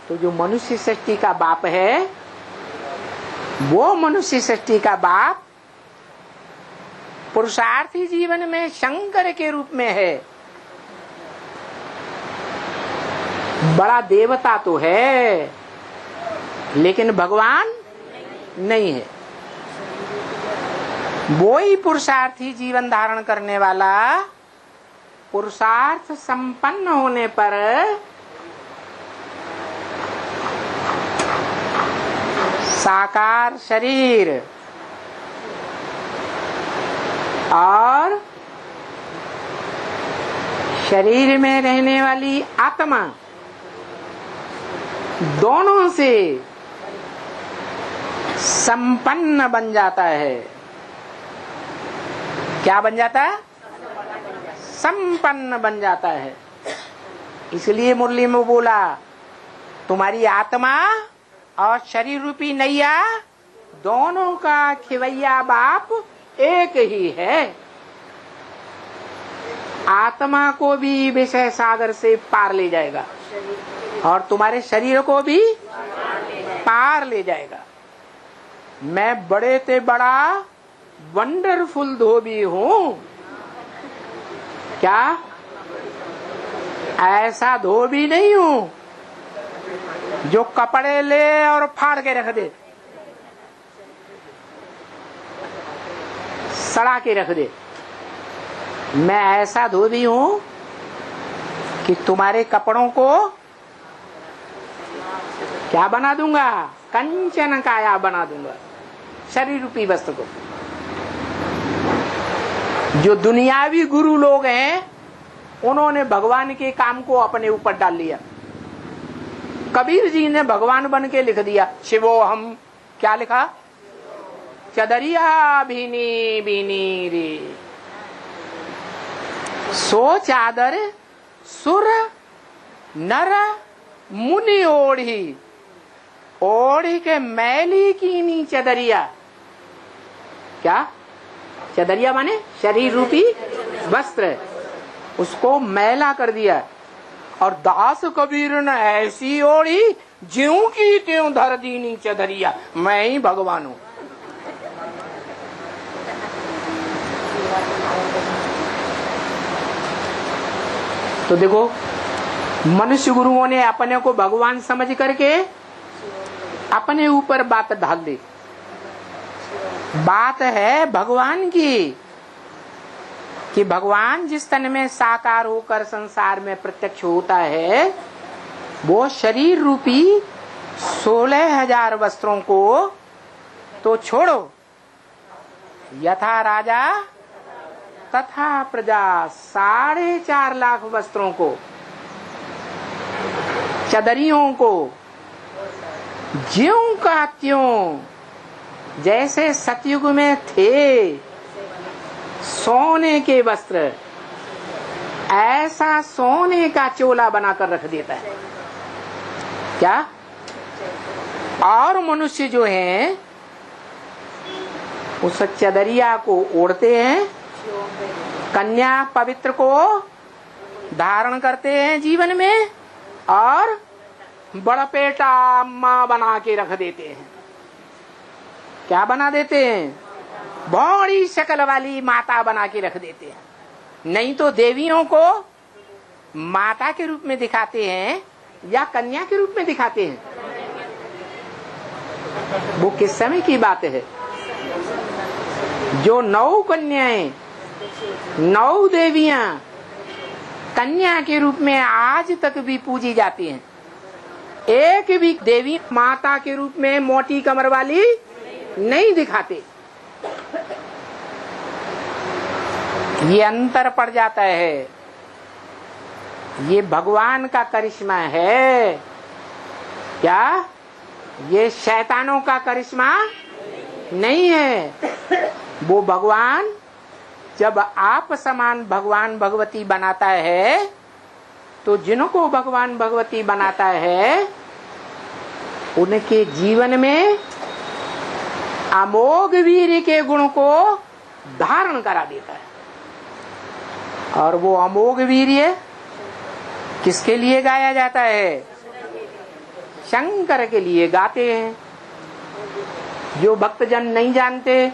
तो जो मनुष्य सृष्टि का बाप है, वो मनुष्य सृष्टि का बाप पुरुषार्थी जीवन में शंकर के रूप में है। बड़ा देवता तो है, लेकिन भगवान नहीं है। वो ही पुरुषार्थी जीवन धारण करने वाला, पुरुषार्थ संपन्न होने पर साकार शरीर और शरीर में रहने वाली आत्मा दोनों से संपन्न बन जाता है। क्या बन जाता है? संपन्न बन जाता है। इसलिए मुरली में बोला, तुम्हारी आत्मा और शरीर रूपी नैया दोनों का खिवैया बाप एक ही है। आत्मा को भी विषय सागर से पार ले जाएगा और तुम्हारे शरीर को भी पार ले जाएगा। मैं बड़े ते बड़ा वंडरफुल धोबी हूँ। क्या? ऐसा धोबी नहीं हूँ जो कपड़े ले और फाड़ के रख दे, सड़ा के रख दे। मैं ऐसा धोबी हूँ कि तुम्हारे कपड़ों को क्या बना दूंगा? कंचन काया बना दूंगा, शरीर रूपी वस्त्र को। जो दुनियावी गुरु लोग हैं, उन्होंने भगवान के काम को अपने ऊपर डाल लिया। कबीर जी ने भगवान बन के लिख दिया, शिवो हम। क्या लिखा? चदरिया भीनी भीनी रे, सो चादर सुर नर मुनि ओढ़ी, ओढ़ी के मैली कीनी चदरिया। क्या? चदरिया माने शरीर रूपी वस्त्र, उसको मैला कर दिया। और दास कबीर ने ऐसी ओढ़ी ज्यों की त्यों धर दीनी चदरिया। मैं ही भगवान हूं। तो देखो, मनुष्य गुरुओं ने अपने को भगवान समझ करके अपने ऊपर बात ढाल दी। बात है भगवान की कि भगवान जिस तन में साकार होकर संसार में प्रत्यक्ष होता है, वो शरीर रूपी 16,000 वस्त्रों को तो छोड़ो, यथा राजा तथा प्रजा 4.5 लाख वस्त्रों को, चदरियों को ज्यों का त्यों जैसे सतयुग में थे सोने के वस्त्र, ऐसा सोने का चोला बनाकर रख देता है। क्या? और मनुष्य जो हैं उस चदरिया को ओढ़ते हैं, कन्या पवित्र को धारण करते हैं जीवन में, और बड़पेटा माँ बना के रख देते हैं। क्या बना देते हैं? बड़ी शक्ल वाली माता बना के रख देते हैं। नहीं तो देवियों को माता के रूप में दिखाते हैं या कन्या के रूप में दिखाते हैं। वो किस समय की बात है? जो 9 कन्याएं, 9 देवियां कन्या के रूप में आज तक भी पूजी जाती हैं। एक भी देवी माता के रूप में मोटी कमर वाली नहीं दिखाते। ये अंतर पड़ जाता है। ये भगवान का करिश्मा है। क्या? ये शैतानों का करिश्मा नहीं है। वो भगवान जब आप समान भगवान भगवती बनाता है, तो जिनको भगवान भगवती बनाता है उनके जीवन में अमोघ वीर्य के गुण को धारण करा देता है। और वो अमोघ वीर्य किसके लिए गाया जाता है? शंकर के लिए गाते हैं। जो भक्तजन नहीं जानते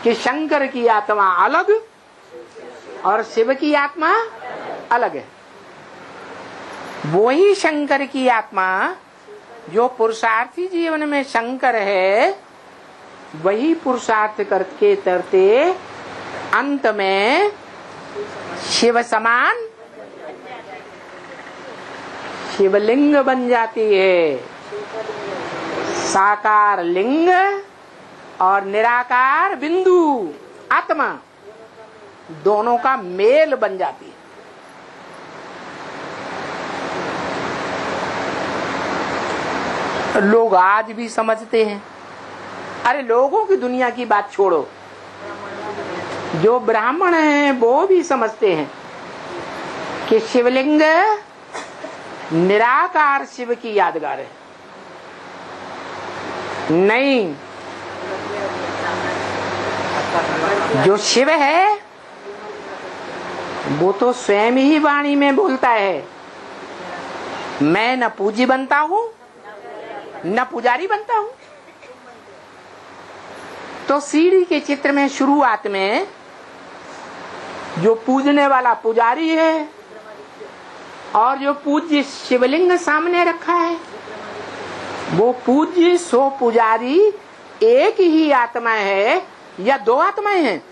कि शंकर की आत्मा अलग और शिव की आत्मा अलग है, वही शंकर की आत्मा जो पुरुषार्थी जीवन में शंकर है, वही पुरुषार्थ करते करते अंत में शिव समान शिवलिंग बन जाती है। साकार लिंग और निराकार बिंदु आत्मा दोनों का मेल बन जाती है। लोग आज भी समझते हैं, अरे लोगों की दुनिया की बात छोड़ो, जो ब्राह्मण हैं वो भी समझते हैं कि शिवलिंग निराकार शिव की यादगार है। नहीं, जो शिव है वो तो स्वयं ही वाणी में बोलता है, मैं न पूज्य बनता हूं न पुजारी बनता हूं। तो सीढ़ी के चित्र में शुरुआत में जो पूजने वाला पुजारी है और जो पूज्य शिवलिंग सामने रखा है, वो पूज्य सो पुजारी एक ही आत्मा है या दो आत्माएं हैं?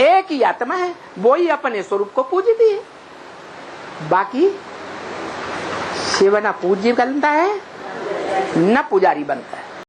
एक ही आत्मा है, वो ही अपने स्वरूप को पूजती है। बाकी शिव न पूज्य बनता है न पुजारी बनता है।